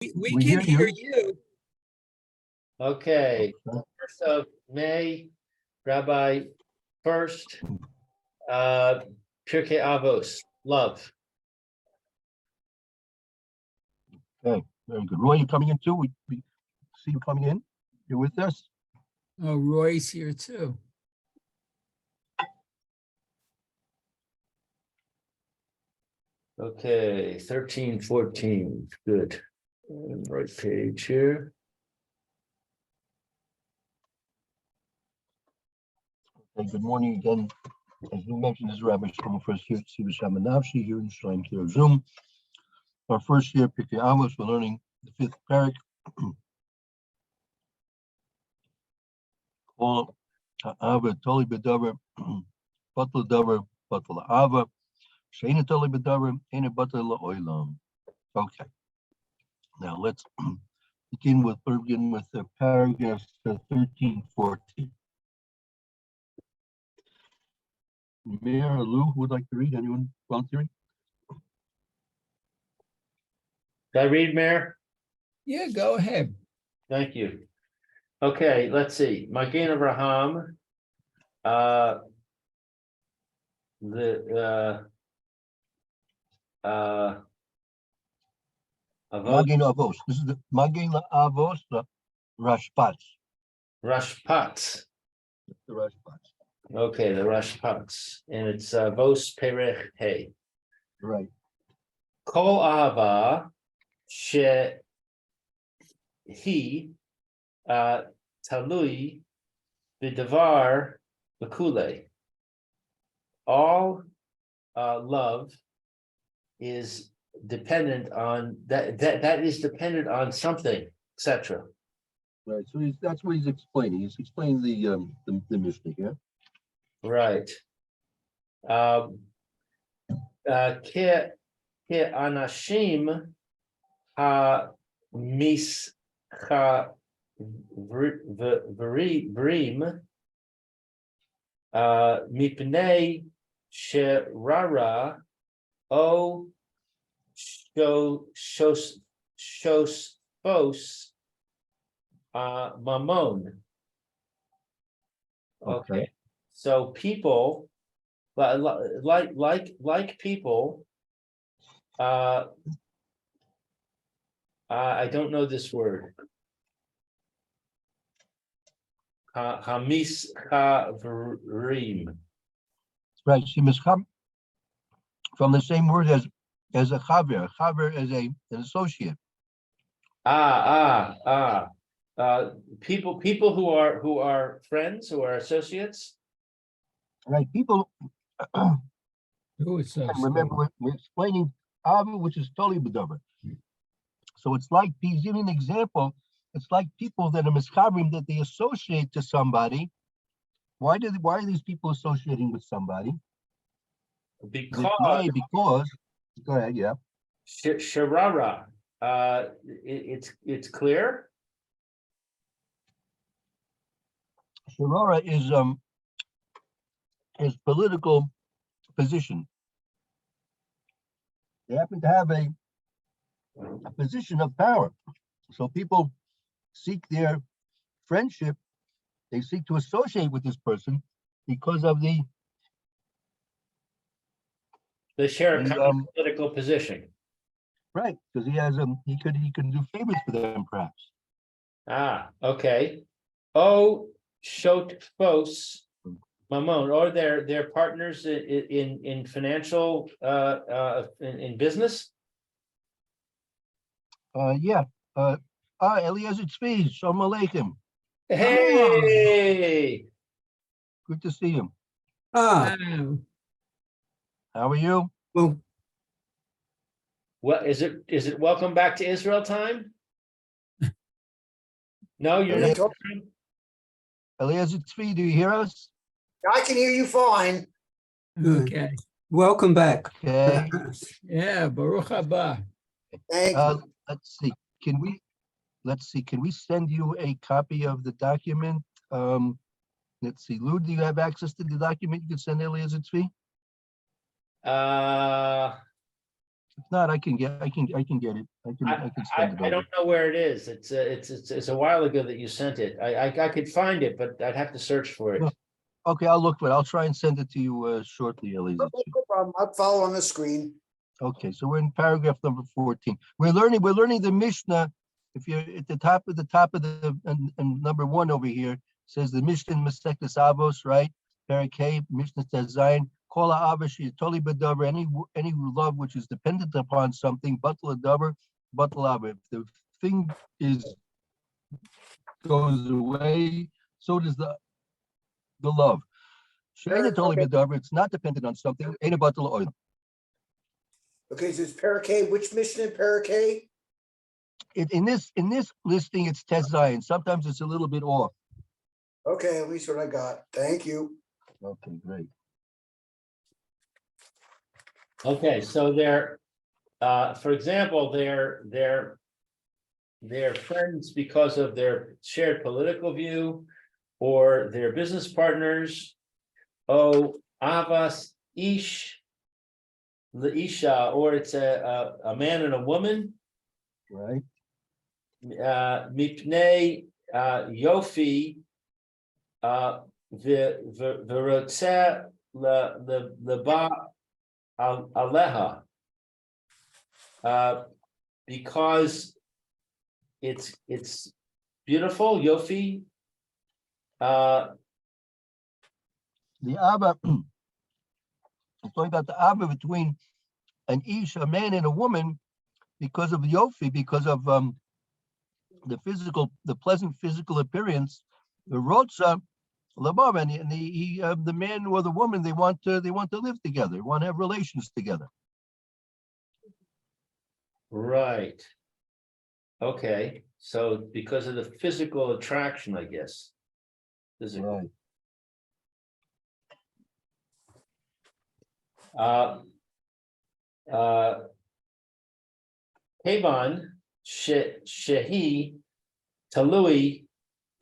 We We can hear hear you. you. Okay, 1st of May, Rabbi Furst, Pierke Avos, love. Okay, very good. Roy, you coming in too? We see you coming in. You're with us? Oh, Roy's here too. Okay, 13, 14, good. Right page here. Okay, good morning again. As we mentioned, this is Rabbi Shlomo Furst here at Siva Shamanavshi here in Shalom Kir Zoom. Our first year, Pirkei Avos, we're learning the 5th parak. Call Ava Toli Bedavar, Batal Davar, Batal Ava, Shana Toli Bedavar, Ena Batal Oilam. Okay. Now let's begin with paragraphs 13, 14. Mayor or Lou, who would like to read? Anyone volunteering? Did I read, Mayor? Yeah, go ahead. Thank you. Okay, let's see. Magen Avraham. Avos, Magen Avos. This is the Magen Avos, the Rashpats. Rashpats. The Rashpats. Okay, the Rashpats. And it's Vos Perech Hey. Right. Kol Ava she he talui b'davar b'kule. All love is dependent on that is dependent on something, etc. Right. So that's what he's explaining. He's explaining the Mishnah here. Right. Ke anashim ha mis ha vrim mipnei sherara o shos mamon. Okay. So people like people, I don't know this word. Hamis chavrim. Right. She must come from the same word as a chaver. Chaver is an associate. People who are friends, who are associates. Right. People. Who is so Remember, we're explaining Ava, which is totally bedover. So it's like, he's giving an example. It's like people that are mischavrim, that they associate to somebody. Why are these people associating with somebody? Because go ahead, yeah. Sharara. It's clear. Sharara is his political position. They happen to have a position of power. So people seek their friendship. They seek to associate with this person because of They share a common political position. Right, because he has he can do favors for them perhaps. Okay. Oh, shot fos mamon, or they're partners in financial in business. Yeah. Eliezer Tzvi, Shalom Aleichem. Hey, Good to see you. Wow. How are you? Well, what is it? Is it welcome back to Israel time? No, you're not. Eliezer Tzvi, do you hear us? I can hear you fine. okay. Welcome back. Okay. Yeah, Baruch haba. Thank you. Let's see. Can we send you a copy of the document? Let's see. Lou, do you have access to the document you can send Eliezer Tzvi? If not, I can get it. I can send it I over. don't know where it is. It's a while ago that you sent it. I could find it, but I'd have to search for it. No. Okay, I'll look for it. I'll try and send it to you shortly, Eliezer. No problem. I'll follow on the screen. Okay, so we're in paragraph number 14. We're learning the Mishnah. If you're at the top of the and number 1 over here says the Mishnah in Masechtas Avos, right? Pierke, Mishnah says Zayin, Kol ha'avos totally bedaber, any love which is dependent upon something, batal adaber, batal aver. If the thing goes away, so does the love. She'ena totally bedaber, it's not dependent on something, ain't a batal oil. Okay, so it's Pierke. Which mission in Pierke? In this listing, it's Tes Zayin. Sometimes it's a little bit off. Okay, at least what I got. Thank you. Okay, great. Okay, so they're, for example, they're friends because of their shared political view, or their business partners. Oh, Avos Ish L'Isha, or it's a man and a woman. Right. Mipnei Yofi V'rotzeh L'ba Aleha. Because it's beautiful, Yofi. The Abba, it's talking about the Abba between an Ish, a man and a woman, because of Yofi, because of the pleasant physical appearance. The Rotza Labav, and the man or the woman, they want to live together, want to have relations together. Right. Okay, so because of the physical attraction, I guess. Physical. Right. Kevan shehi talui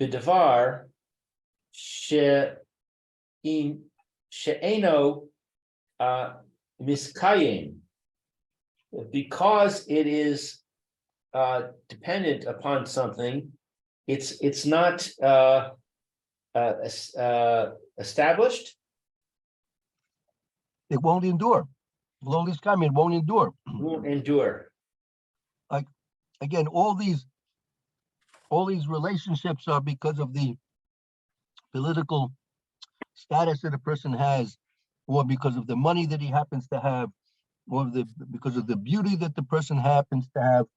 b'davar she'eno miskayim, because it is dependent upon something. It's not established. It won't endure. Below this time, it won't endure. Won't endure. Again, all these relationships are because of the political status that a person has, or because of the money that he happens to have, or because of the beauty that the person happens to have.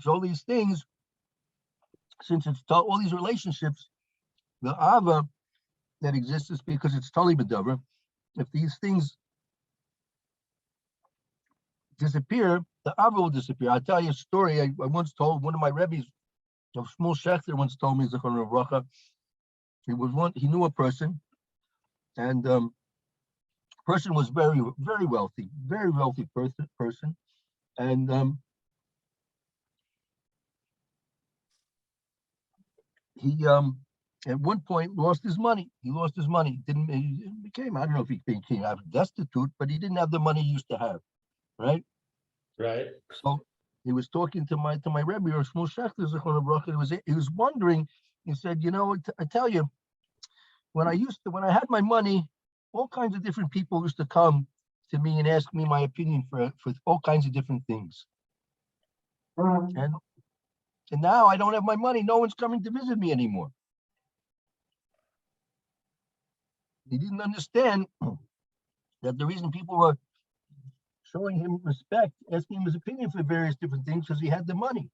So all these things, since it's all these relationships, the Ava that exists is because it's totally bedover. If these things disappear, the Ava will disappear. I'll tell you a story. I once told one of my rebbes, Shmuel Schechter, once told me, Zechron Racha, he knew a person, and person was very, very wealthy person, and he at one point lost his money. He became, I don't know if he became destitute, but he didn't have the money he used to have, right? Right. So he was talking to my Rebbe, or Shmuel Schechter, Zechron Baruch. He was wondering. He said, I tell you, when I had my money, all kinds of different people used to come to me and ask me my opinion for all kinds of different things. And now I don't have my money. No one's coming to visit me anymore. He didn't understand that the reason people were showing him respect, asking him his opinion for various different things, because he had the money.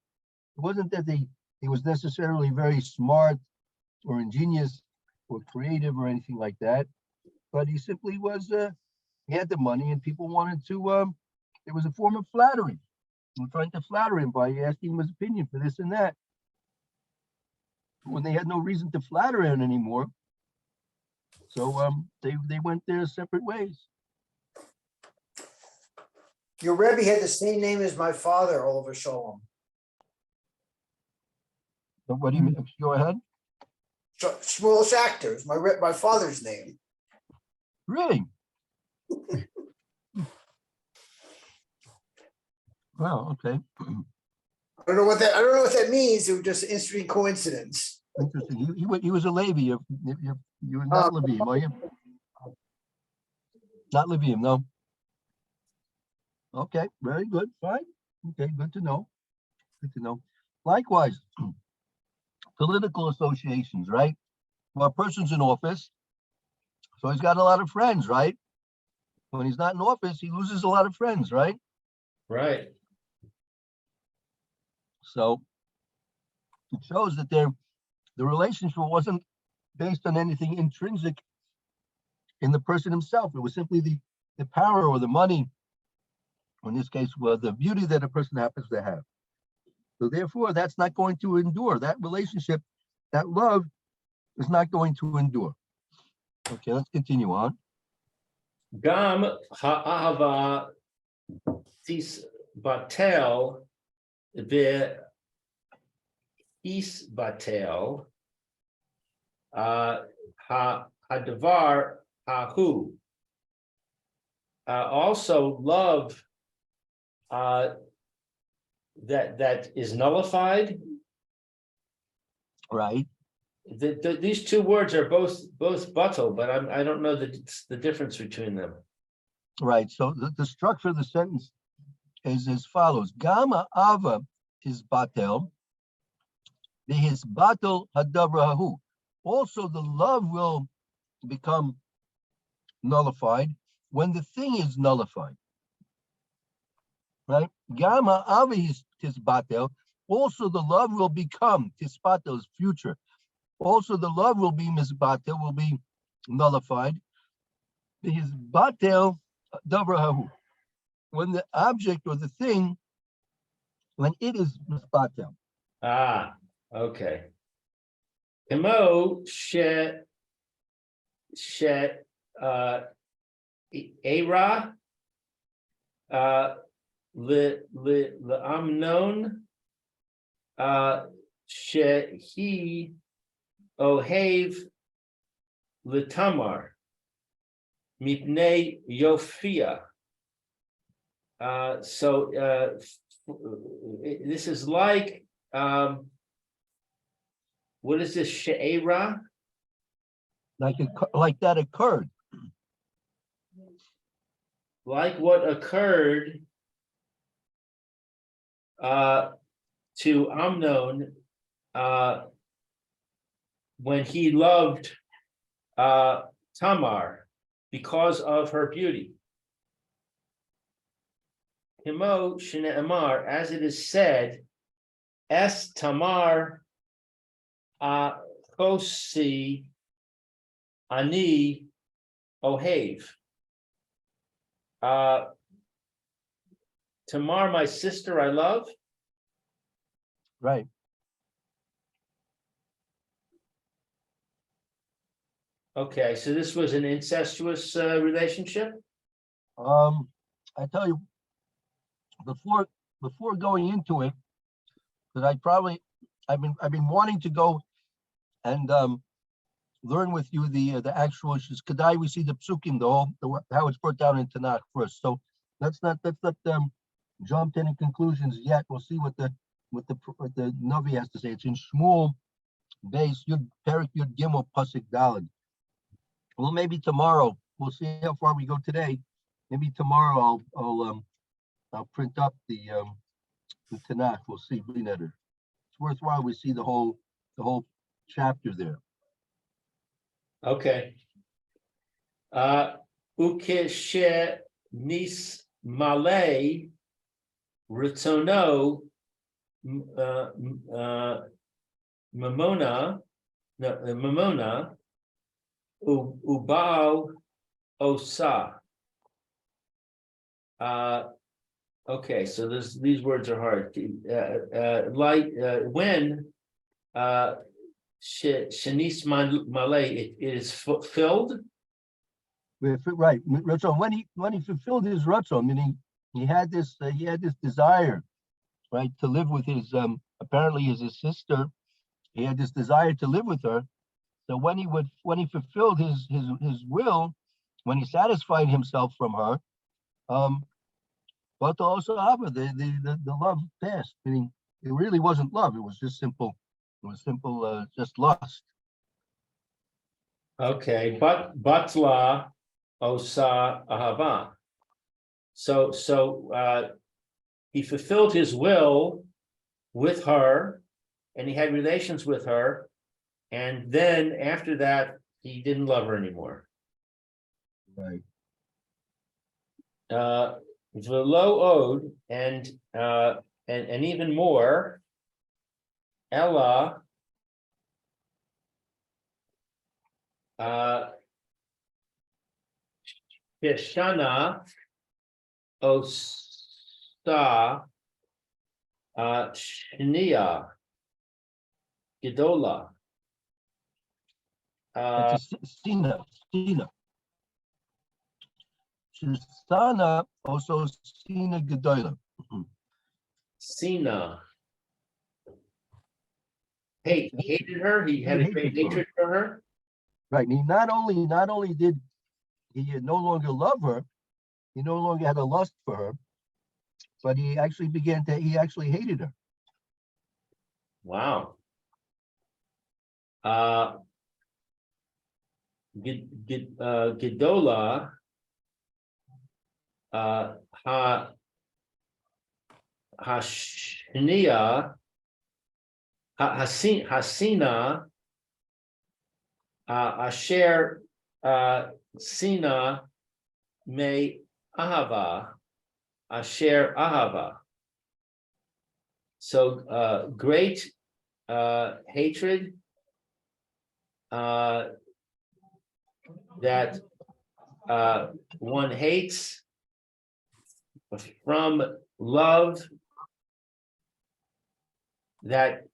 It wasn't that he was necessarily very smart or ingenious or creative or anything like that, but he simply was, he had the money, and people wanted to, it was a form of flattery. They were trying to flatter him by asking him his opinion for this and that. When they had no reason to flatter him anymore, so they went their separate ways. Your Rebbe had the same name as my father, Oliver Shalom. So what do you mean? Go ahead. Shmuel Schechter is my father's name. Really? Wow, okay. I don't know what that means. It was just an interesting coincidence. Interesting. He was a Levi. You're not Levim, are you? Not Levim, no. Okay, very good. Fine. Okay, good to know. Good to know. Likewise, political associations, right? Well, a person's in office, so he's got a lot of friends, right? When he's not in office, he loses a lot of friends, right? Right. So it shows that the relationship wasn't based on anything intrinsic in the person himself. It was simply the power or the money, in this case, was the beauty that a person happens to have. So therefore, that's not going to endure. That relationship, that love is not going to endure. Okay, let's continue on. Gam ha'ava tis batel ve is batel hadavar hahu. Also, love that is nullified. Right. These two words are both batel, but I don't know the difference between them. Right. So the structure of the sentence is as follows: Gama ava is batel, his batel hadabrahu. Also, the love will become nullified when the thing is nullified. Right? Gama ava is batel. Also, the love will become tispatel's future. Also, the love will be misbatel, will be nullified. His batel davrahu, when the object or the thing, when it is misbatel. Ah, okay. Emo she era le amnon she ohev le tamar mipnei yofia. So this is like what is this she'era? Like that occurred. Like what occurred to Amnon when he loved Tamar because of her beauty. Himo Shne'emar, as it is said, Es Tamar Chosi Ani Ohev. Tamar, my sister, I love. Right. Okay, so this was an incestuous relationship. I tell you, before going into it, that I've been wanting to go and learn with you the actual issues. Kedai, we see the psukim, how it's brought down in Tanakh first. So let's not jump to any conclusions yet. We'll see what the Navi has to say. It's in Shmuel base Yud Perik Yud Gimel Pasuk Daled. Well, maybe tomorrow we'll see how far we go today. Maybe tomorrow I'll print up the Tanakh. We'll see. It's worthwhile. We see the whole chapter there. Okay. Ukeshe nis malay ritono mamona ubao osa. Okay, so these words are hard. When Shanis Malay, it is filled. Right. Ratzon, when he fulfilled his ratzon, meaning he had this desire, right, to live with his apparently his sister. He had this desire to live with her. So when he fulfilled his will, when he satisfied himself from her, but also Ava, the love passed, meaning it really wasn't love. It was just simple. It was simple, just lust. Okay, but Batla Osa Ahava. So he fulfilled his will with her, and he had relations with her, and then after that, he didn't love her anymore. Right. Velo ode, and even more, Ella Shana Osta Shnia Gedola. It's a Sina. Shistana also Sina Gedola. Sina. He hated her. He had a great Hatred for her. hatred for her. Right. He not only did he no longer love her, he no longer had a lust for her, but he actually hated her. Wow. Gedola. Hashnia. Hasina. Asher Sina Me Ahava. Asher Ahava. So great hatred that one hates from love that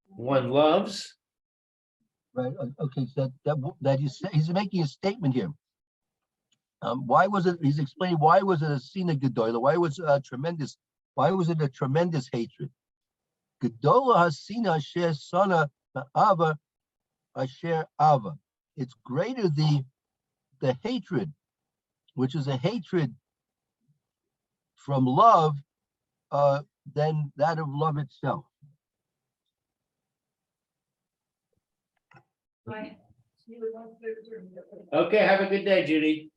one loves. Right. Okay. So that he's making a statement here. Why was it? He's explaining why was it a Sina Gedola? Why was it a tremendous? Why was it a tremendous hatred? Gedola Hasina Asher Sana Ava Asher Ava. It's greater the hatred, which is a hatred from love, than that of love itself. Okay, have a good day, Judy.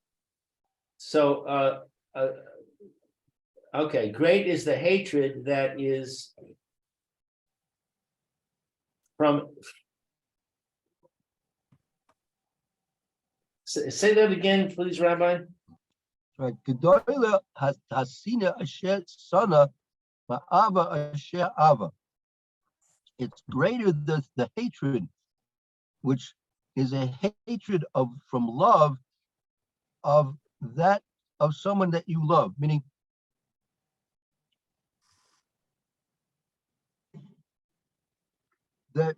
So, okay, great is the hatred that is from. Say that again, please, Rabbi. Right. Gedola Hasina Asher Sana Ma'ava Asher Ava. It's greater the hatred, which is a hatred from love of someone that you love, meaning that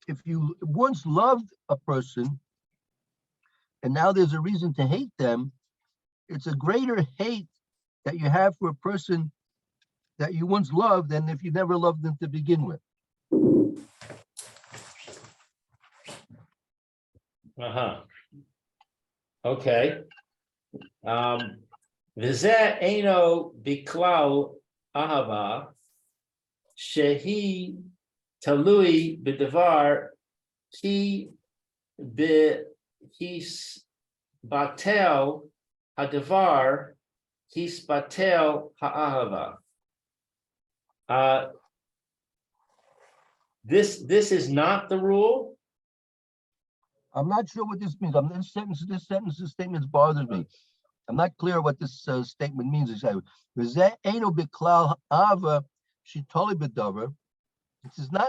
if you once loved a person and now there's a reason to hate them, it's a greater hate that you have for a person that you once loved than if you never loved them to begin with. Okay. V'zeh eino biklal ahava shehi talui b'davar ki his batel hadavar his batel ha'ahava. This is not the rule. I'm not sure what this means. This statement bothers me. I'm not clear what this statement means exactly. This is not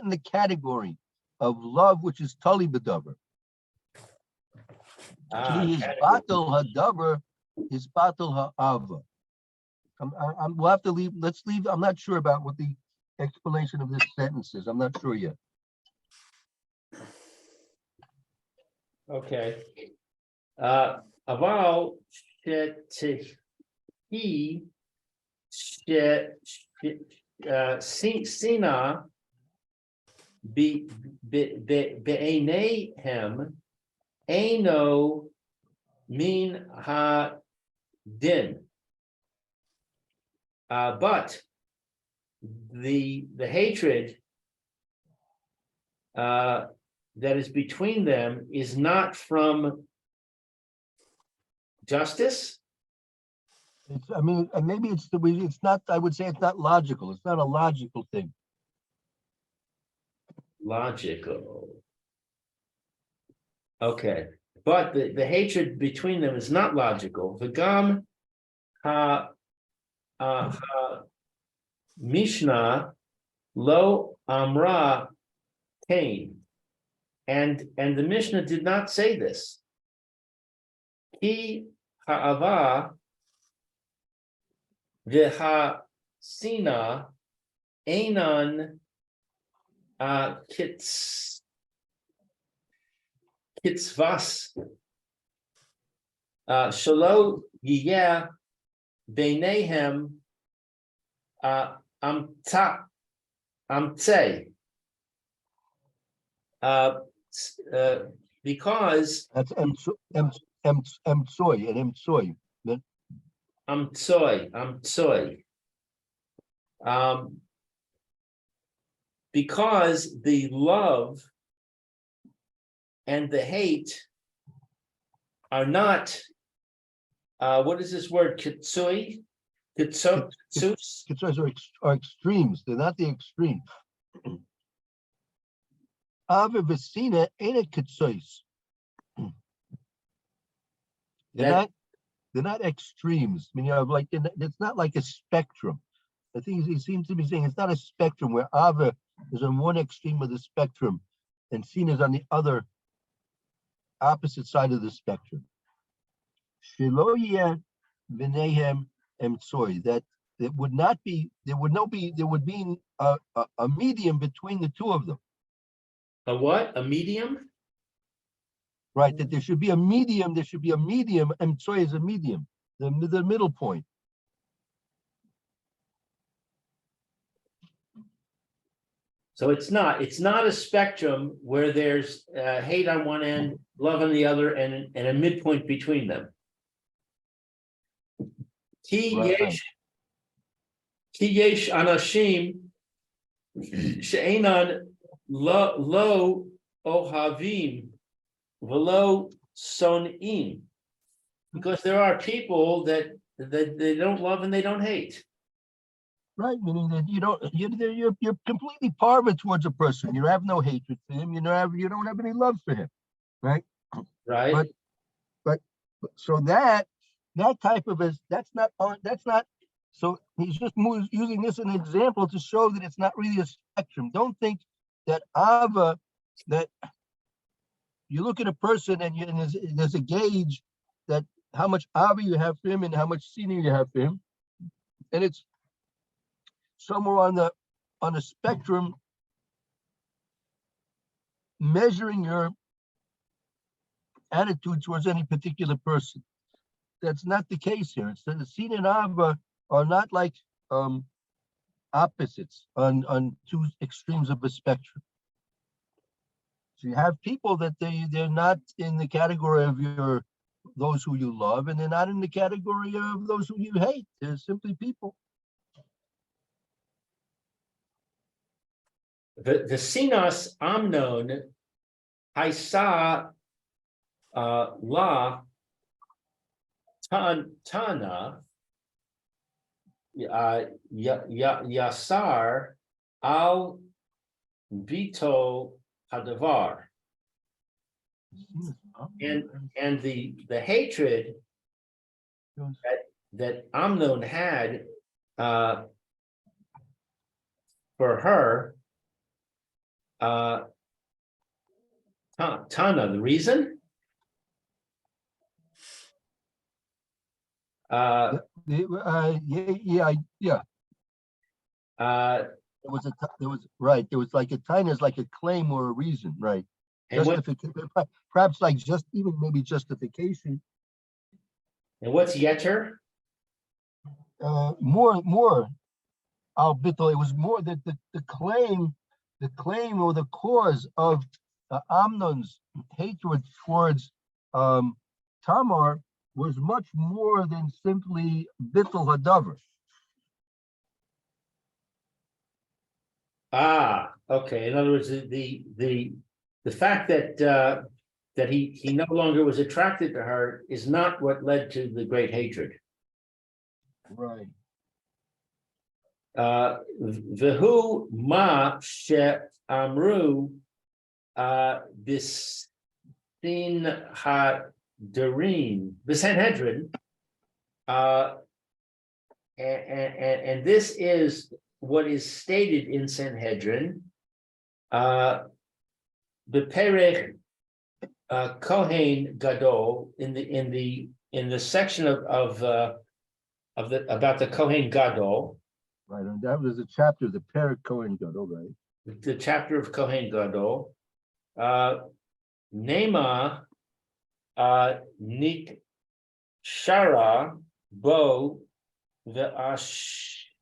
in the category of love, which is tali b'davar. His batel hadavar, his batel ha'ava. We'll have to leave. Let's leave. I'm not sure about what the explanation of this sentence is. I'm not sure yet. Okay. Aval he sina be'eneihem eino min ha din. But the hatred that is between them is not from justice. I mean, and maybe it's it's not, I would say it's not logical. It's not a logical thing. Logical. Okay, but the hatred between them is not logical. V'gam ha Mishnah lo amra kain, and the Mishnah did not say this. Ki ha'ava v'ha'sina einan kitzvas shelo yiyeh beinehem amtze, because That's emtsoy and emtsoy. amtsoy, because the love and the hate are not, what is this word, kitsui? Kitsus? Kitsoys are extremes. They're not the extreme. Ava v'sina ain't a kitsoys. They're not extremes. I mean, like it's not like a spectrum. I think he seems to be saying it's not a spectrum where Ava is on one extreme of the spectrum and Sina is on the other opposite side of the spectrum. Shiloya v'nehem emtsoy, that it would not be, there would be a medium between the two of them. A what? A medium? Right, that there should be a medium, emtsoy is a medium, the middle point. So it's not a spectrum where there's hate on one end, love on the other, and a midpoint between them. Ki Right. yesh anashim she'enan lo ohavim v'lo son'im, because there are people that they don't love and they don't hate. Right, meaning that you're completely parva towards a person. You have no hatred for him. You don't have any love for him, right? Right. But so that type of that's not. So he's just using this as an example to show that it's not really a spectrum. Don't think that Ava, that you look at a person and there's a gauge that how much Ava you have for him and how much Sina you have for him, and it's somewhere on the spectrum, measuring your attitude towards any particular person. That's not the case here. It's the Sina and Ava are not like opposites on two extremes of a spectrum. So you have people that they're not in the category of those who you love, and they're not in the category of those who you hate. They're simply people. The sinas amnon haisa la tana yasar al bito hadavar, and the hatred that Amnon had for her, Tana, the reason? Yeah. There was like a tinus, like a claim or a reason, right? Justification, perhaps like maybe justification. And what's yeter? More albito. It was more that the claim or the cause of Amnon's hatred towards Tamar was much more than simply bittul hadavar. Okay. In other words, the fact that he no longer was attracted to her is not what led to the great hatred. Right. Vehu ma she amru bisin hadarim, the Sanhedrin, and this is what is stated in Sanhedrin, the Perech Kohen Gadol, in the section of the about the Kohen Gadol, Right. And that was the chapter of the Pierke Kohen Gadol, right? the chapter of Kohen Gadol, Nema Nik Shara Bo Vashiso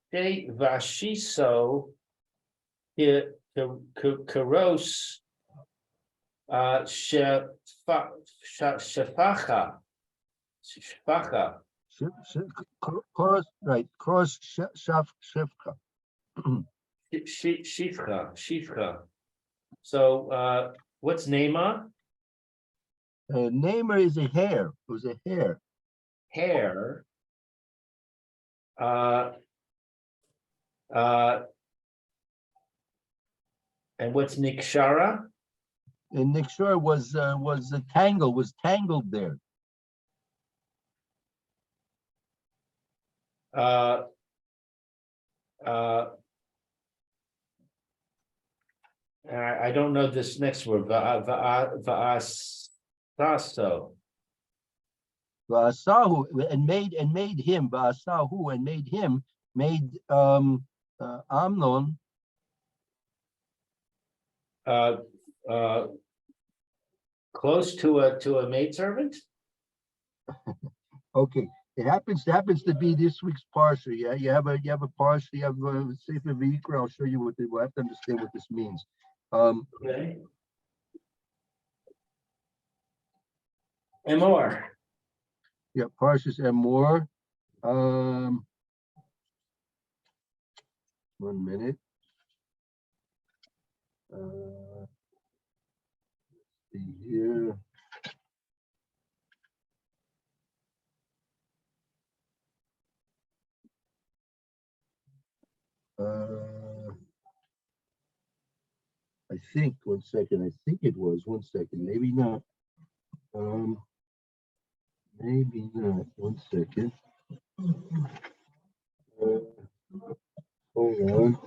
Karos Shefacha. Right. Cross Shefka. Shifcha. So what's Nema? Namer is a hair. It was a hair. Hair. And what's Nikshara? And Nikshar was a tangle, was tangled there. I don't know this next word. Va'asaso. Va'asahu and made him Va'asahu and made him Amnon. Close to a maidservant. Okay, it happens to be this week's parsha. Yeah, you have a parsha. You have a Sefer Vayikra. I'll show you what we'll have to understand what this means. Okay. And more. Yeah, parshas and more. 1 minute. See here. I think 1 second. I think it was 1 second. Maybe not. Maybe not. 1 second. Hold on.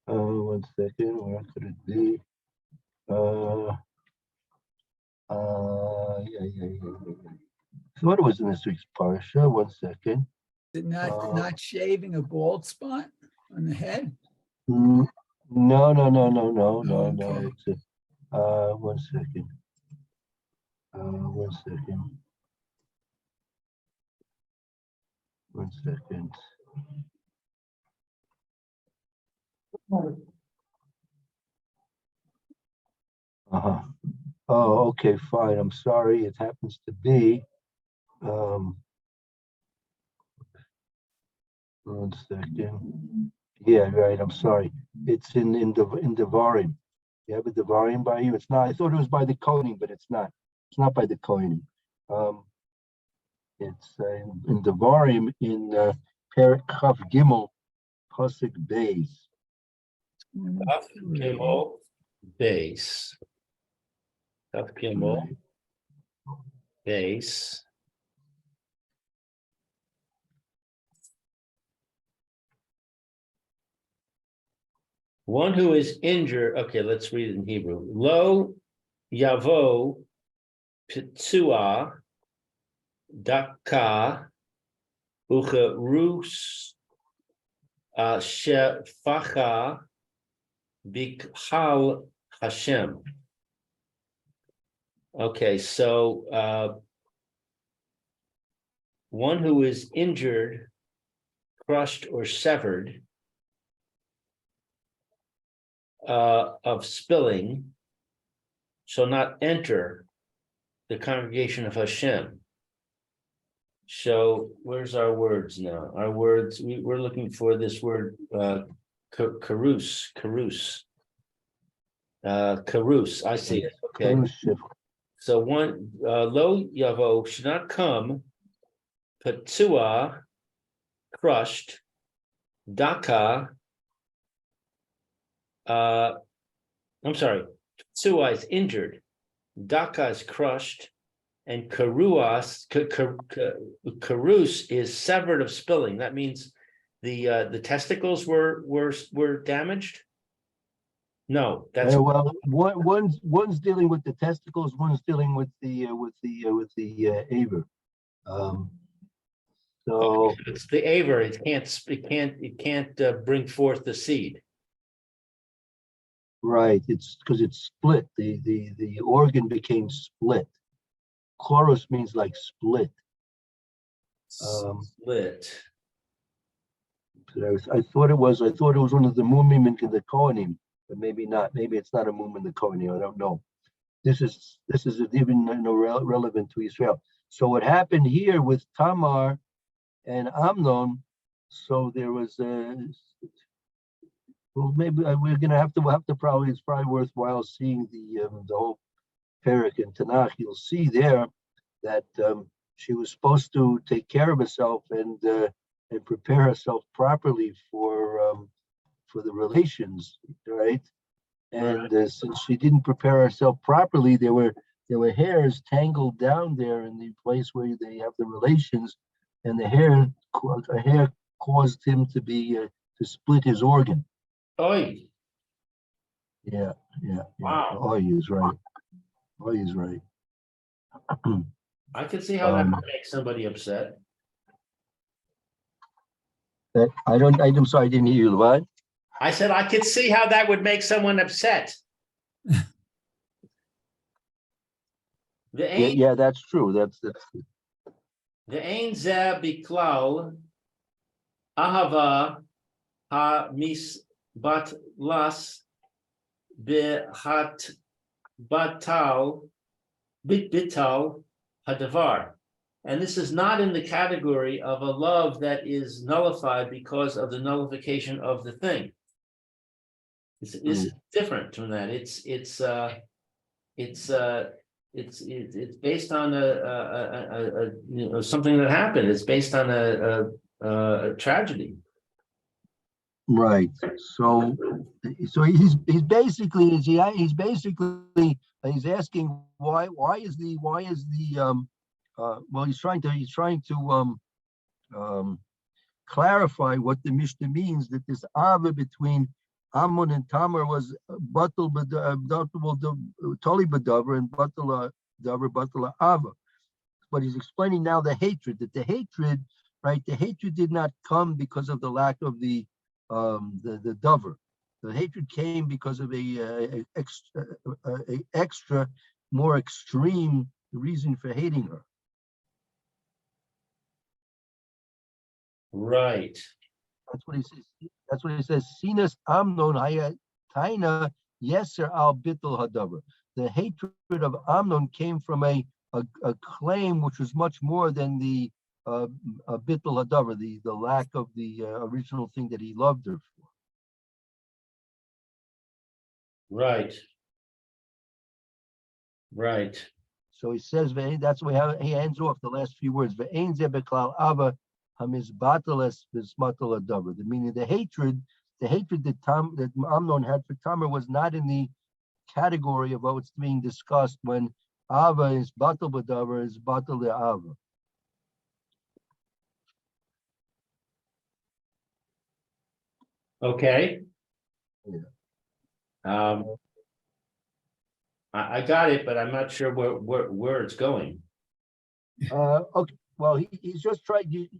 One second. Where could it be? Yeah. So what was in this week's parsha? 1 second. Is it not shaving a bald spot on the head? No. Okay. It's 1 second. 1 second. 1 second. Oh, okay, fine. I'm sorry. It happens to be. 1 second. Yeah, right. I'm sorry. It's in Devarim. You have a Devarim by you? It's not. I thought it was by the Kohanim, but it's not. It's not by the Kohanim. It's in Devarim in Perek Chaf Gimel Pasuk Beis. Kaf Gimel base. Kaf Gimel base. One who is injured. Okay, let's read it in Hebrew. Lo yavo pitzua daka ucherus shefacha bikhal Hashem. Okay, so one who is injured, crushed, or severed of spilling shall not enter the congregation of Hashem. So where's our words now? Our words, we're looking for this word, karus. I see it, okay. So one, lo yavo should not come, patua, crushed, daka, I'm sorry, patua is injured, daka is crushed, and karus is severed of spilling. That means the testicles were damaged. No, that's well, one's dealing with the testicles, one's dealing with the aver. So it's the aver. It can't bring forth the seed. right, it's because it's split. The organ became split. Chorus means like split. Split. I thought it was one of the mumim in the Kohanim, but maybe not. Maybe it's not a mum in the Kohanim. I don't know. This is even relevant to Israel. So what happened here with Tamar and Amnon? So there was well, maybe we're gonna have to probably, it's probably worthwhile seeing the whole Pierke in Tanakh. You'll see there that she was supposed to take care of herself and prepare herself properly for the relations, right? And since she didn't prepare herself properly, there were hairs tangled down there in the place where they have the relations, and a hair caused him to to split his organ. Oy. Yeah. Wow. Oh, he's right. I can see how that would make somebody upset. I'm sorry, I didn't hear you. What? I said I could see how that would make someone upset. Yeah, that's true. That's The ein zeh biklal ahava ha misbat las behat batal bital hadavar. And this is not in the category of a love that is nullified because of the nullification of the thing. This is different from that. It's based on a something that happened. It's based on a tragedy. right. So he's basically asking why is the well, he's trying to clarify what the Mishnah means, that this ava between Ammon and Tamar was toli b'davar and batal davar batal ava. But he's explaining now the hatred, right? The hatred did not come because of the lack of the davar. The hatred came because of a extra, more extreme reason for hating her. Right. That's what he says. Sinas Amnon Taina Yeser al Bittul Hadavar. The hatred of Amnon came from a claim which was much more than the Bittul Hadavar, the lack of the original thing that he loved her for. Right. So he says, that's why he ends off the last few words. Ve'ein ze beklal ava hamizbatalas v'smatal hadavar. The meaning, the hatred that Amnon had for Tamar was not in the category of what's being discussed when ava is batal b'davar, is batal le'ava. Okay. Yeah. I got it, but I'm not sure where it's going. Okay. Well, he's just trying.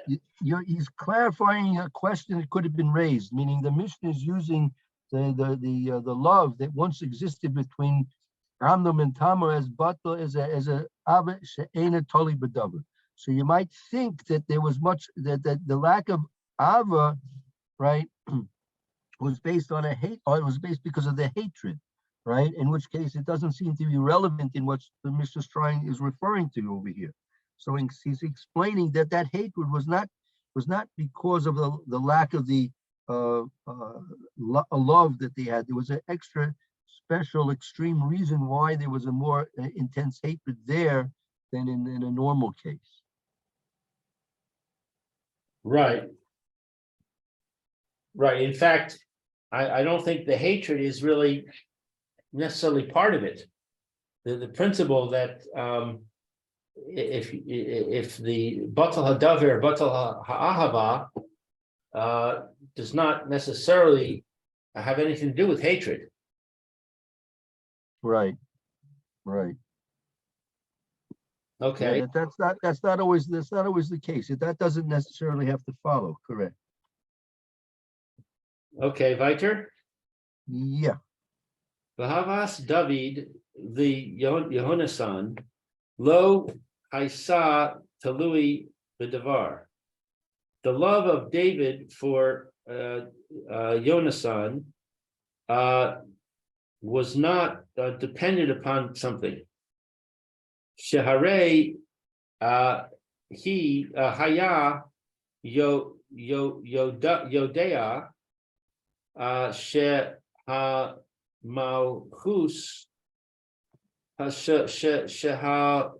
He's clarifying a question that could have been raised, meaning the Mishnah is using the love that once existed between Amnon and Tamar as batal as a ava she'ena toli b'davar. So you might think that there was much that the lack of ava, right, was based on a hate, or it was based because of the hatred, right? In which case it doesn't seem to be relevant in what the Mishnah is referring to over here. So he's explaining that hatred was not because of the lack of the love that they had. There was an extra special extreme reason why there was a more intense hatred there than in a normal case. Right. Right. In fact, I don't think the hatred is really necessarily part of it. The principle that if the batal hadaver, batal ha'ahava does not necessarily have anything to do with hatred. Right. Okay. Yeah, that's not always the case. That doesn't necessarily have to follow. Correct. Okay, weiter. Yeah. V'havas David the Yehonasan lo haisa talui b'davar. The love of David for Yonasan was not dependent upon something. Sheharei he haya yodea she ha malchus sheha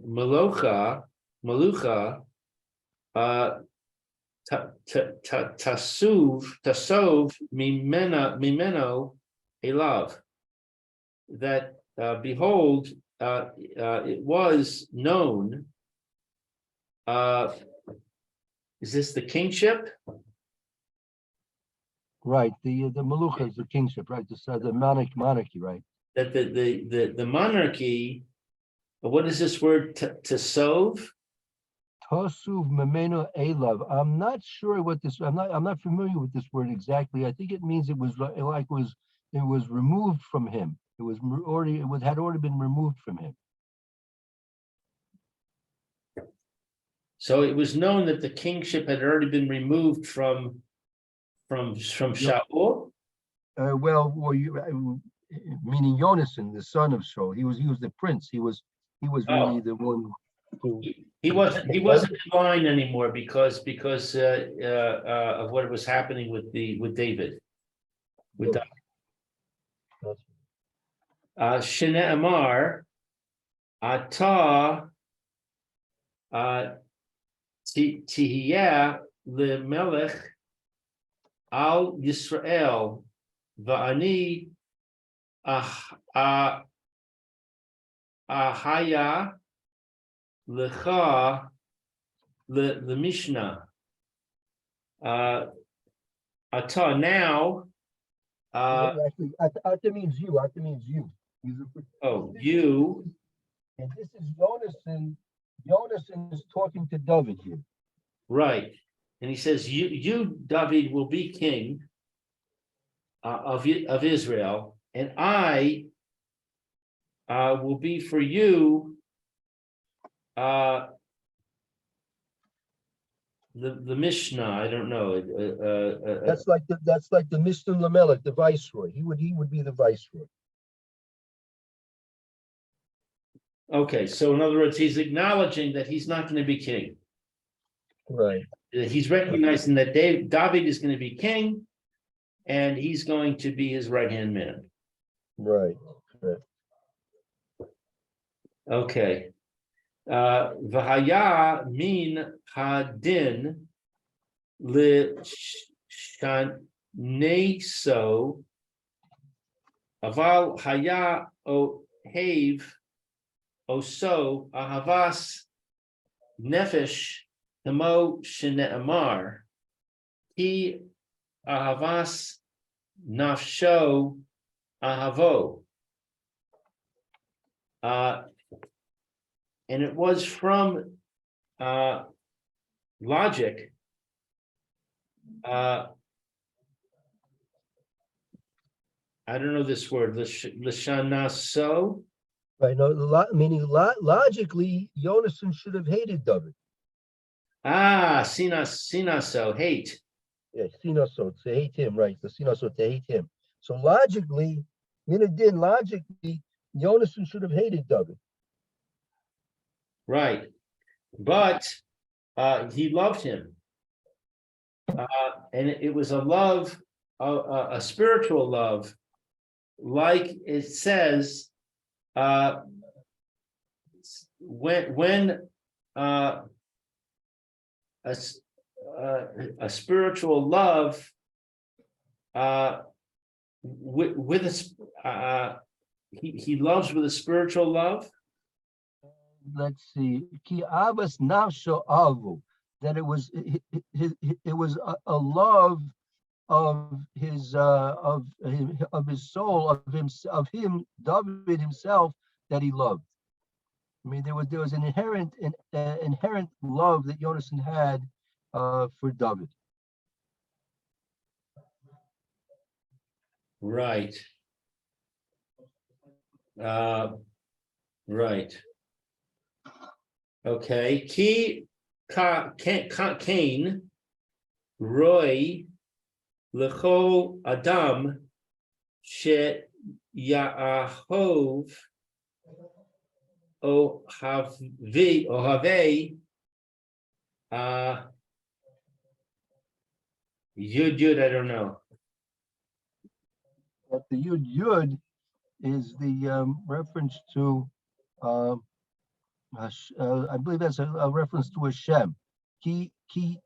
malucha tasov mimeno elav, that behold, it was known. Is this the kingship? Right. The Malucha is the kingship, right? The monarchy, right? That the monarchy. What is this word? Tasov. Tosuv memeno elav. I'm not sure what this. I'm not familiar with this word exactly. I think it means it was removed from him. It had already been removed from him. So it was known that the kingship had already been removed from Shaul. Meaning Yonasan, the son of Shaul. He was the prince. He was really the one who. He wasn't in line anymore because of what was happening with David. With Shene Amar Ata Tihiyah lemelech al Yisrael va'ani ahaya lecha the Mishnah Ata now. Actually, Ata means you. Ata means you. Oh, you. And this is Yonasan. Yonasan is talking to David here. Right. And he says, you, David, will be king of Israel, and I will be for you the Mishnah. I don't know. That's like the Mishnah Lamelech, the viceroy. He would be the viceroy. Okay, so in other words, he's acknowledging that he's not going to be king. Right. He's recognizing that David is going to be king, and he's going to be his right-hand man. Right. Okay. V'haya min hadin l'shaneso aval haya ohev oso ahavas nefesh hemo shene'amar ki ahavas nafsho ahavo. And it was from logic, I don't know this word, lishanaso. Right, no, meaning logically, Yonasan should have hated David. Sinaso, hate. Yeah, sinaso, to hate him, right? The sinaso, to hate him. So logically, logically, Yonasan should have hated David. Right. But he loved him. And it was a love, a spiritual love, like it says, when a spiritual love with he loves with a spiritual love. Let's see, ki avos nafsho avu, that it was a love of his soul, of him David himself, that he loved. I mean, there was an inherent love that Yonasan had for David. Right. Right. Okay. Ki Cain Roy L'chol Adam She Yaahov Ohave Yud, I don't know. But the Yud is the reference to, I believe that's a reference to Hashem. Ki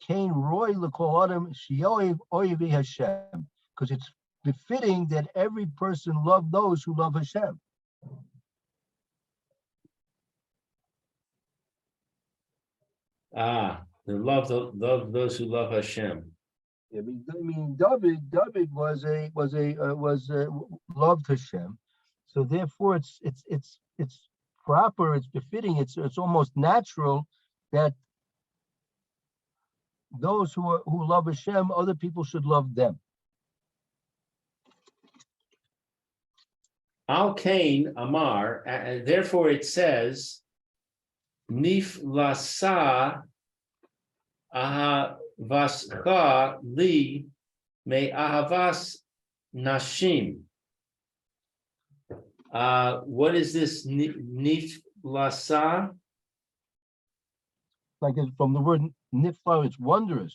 Cain Roy L'Kol Adam She'ohev Oyevi Hashem, because it's befitting that every person love those who love Hashem. They love those who love Hashem. I mean, David loved Hashem, so therefore it's proper, it's befitting, it's almost natural that those who love Hashem, other people should love them. Al Cain Amar, therefore it says, Niflasa ahavascha li me ahavas nashim. What is this niflasa? Like it's from the word nifla, it's wondrous.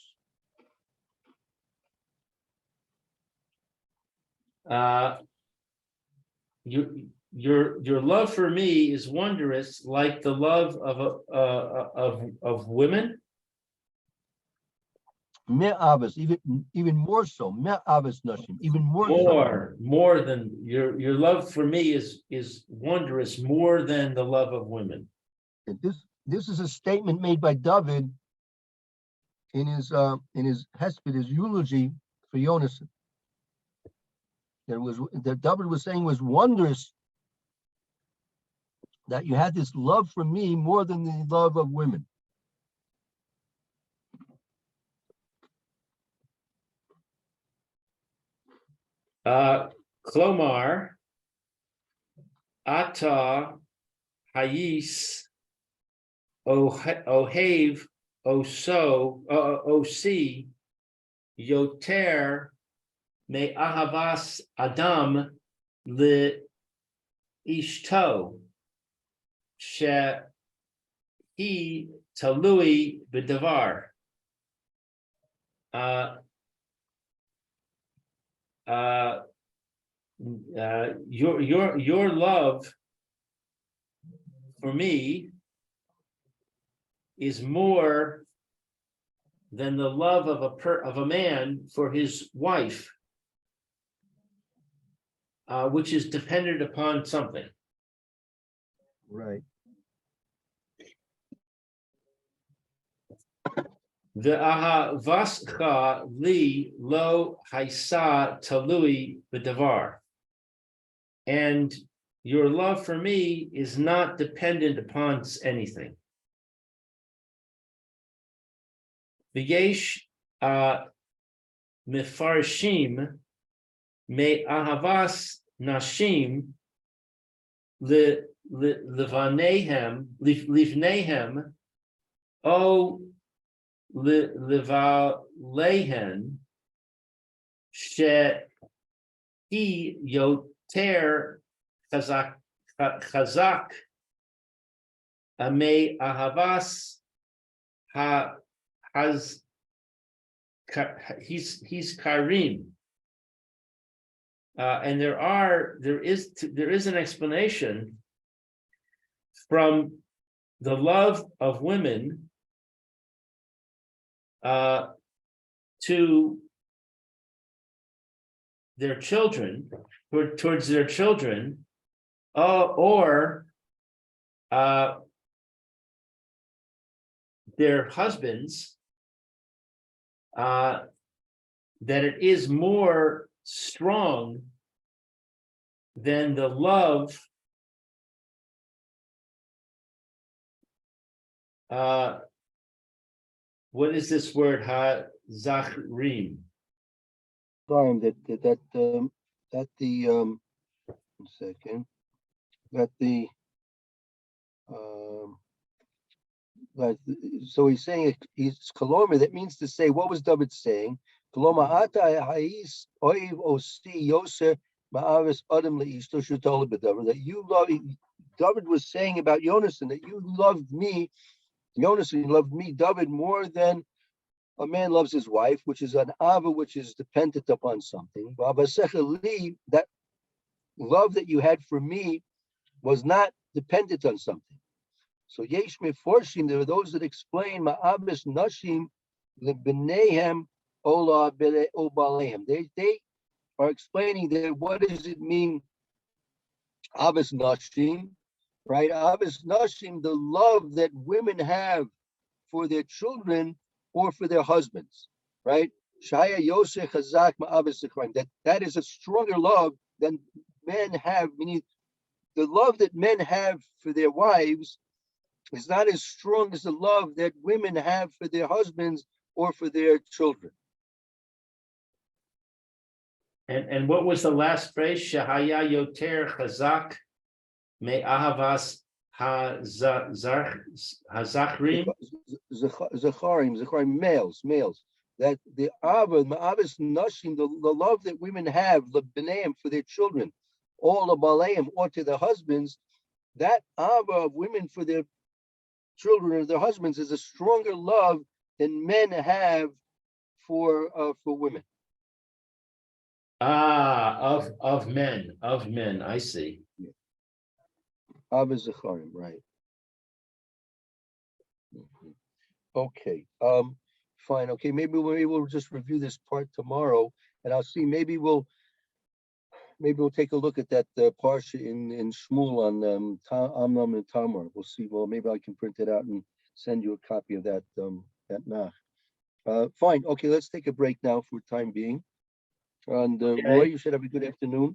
Your love for me is wondrous, like the love of women. Me avos, even more so. Me avos nashim, even more than your love for me is wondrous, more than the love of women. This is a statement made by David in his hesped, his eulogy for Yonasan. That David was saying was wondrous, that you had this love for me more than the love of women. Klomar, Ata, Hayis, Ohev, Osi, Yoter, Me Ahavas Adam, Le Ishto, She He Talui B'Davar. Your love for me is more than the love of a man for his wife, which is dependent upon something. Right. The ahavascha li lo haisa talui b'davar, and your love for me is not dependent upon anything. V'yesh mefarshim me ahavas nashim livnehem o livalehen she yoter chazak me ahavas he's karim. And there is an explanation from the love of women to their children, towards their children, or their husbands, that it is more strong than the love what is this word ha-zachrim? Time that the 1 second, that the so he's saying he's koloma. That means to say, what was David saying? Koloma ata ha'is oiv osi yoser ma'avis adam leishto shutol b'davar. That you love. David was saying about Yonasan that you loved me. Yonasan loved me, David, more than a man loves his wife, which is an ava, which is dependent upon something. That love that you had for me was not dependent on something. So yesh meforshim, there are those that explain ma'abis nashim lebnehem ola balehem. They are explaining that what does it mean, abis nashim, right? Abis nashim, the love that women have for their children or for their husbands, right? Shaya Yosef Chazak Ma'abis Zekharim. That is a stronger love than men have, meaning the love that men have for their wives is not as strong as the love that women have for their husbands or for their children. And what was the last phrase? Shahaya yoter chazak me ahavas hazachrim. Zecharim, males. That the ma'avis nashim, the love that women have, the b'neim, for their children, all the baleim, or to their husbands, that ava of women for their children or their husbands is a stronger love than men have for women. Of men, I see. Ava zecharim, right? Okay. Fine. Okay. Maybe we'll just review this part tomorrow, and I'll see. Maybe we'll take a look at that parsha in Shmuel on Amnon and Tamar. We'll see. Well, maybe I can print it out and send you a copy of that nach. Fine. Okay. Let's take a break now for time being. And Roy, you should have a good afternoon.